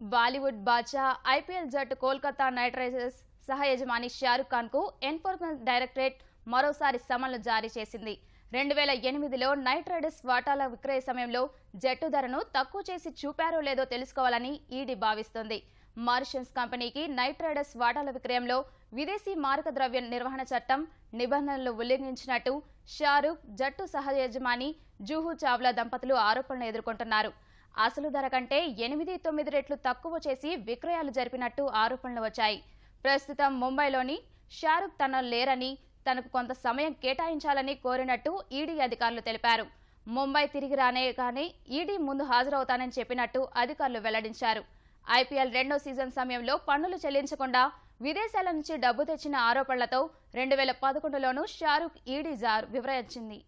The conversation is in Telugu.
బాలీవుడ్ బాద్షా ఐపీఎల్ జట్టు కోల్కతా నైట్ రైడర్స్ సహ యజమాని షారుఖ్ ఖాన్ కు ఎన్ఫోర్స్మెంట్ డైరెక్టరేట్ మరోసారి సమన్లు జారీ చేసింది. 2008లో నైట్ రైడర్స్ వాటాల విక్రయ సమయంలో జట్టు ధరను తక్కువ చేసి చూపారో లేదో తెలుసుకోవాలని ఈడీ భావిస్తోంది. మారిషస్ కంపెనీకి నైట్ రైడర్స్ వాటాల విక్రయంలో విదేశీ మారక ద్రవ్య నిర్వహణ చట్టం నిబంధనలు ఉల్లంఘించినట్టు షారుఖ్, జట్టు సహ యజమాని జూహూ చావ్లా దంపతులు ఆరోపణలు ఎదుర్కొంటున్నారు. అసలు ధర కంటే 8-9 రెట్లు తక్కువ చేసి విక్రయాలు జరిపినట్టు ఆరోపణలు వచ్చాయి. ప్రస్తుతం ముంబైలోని షారుఖ్ తన లేరని, తనకు కొంత సమయం కేటాయించాలని కోరినట్టు ఈడీ అధికారులు తెలిపారు. ముంబై తిరిగి రానేగానే ఈడీ ముందు హాజరవుతానని చెప్పినట్టు అధికారులు వెల్లడించారు. ఐపీఎల్ 2వ సీజన్ సమయంలో పన్నులు చెల్లించకుండా విదేశాల నుంచి డబ్బు తెచ్చిన ఆరోపణలతో 2011లోనూ షారుఖ్ ఈడీ వివరించింది.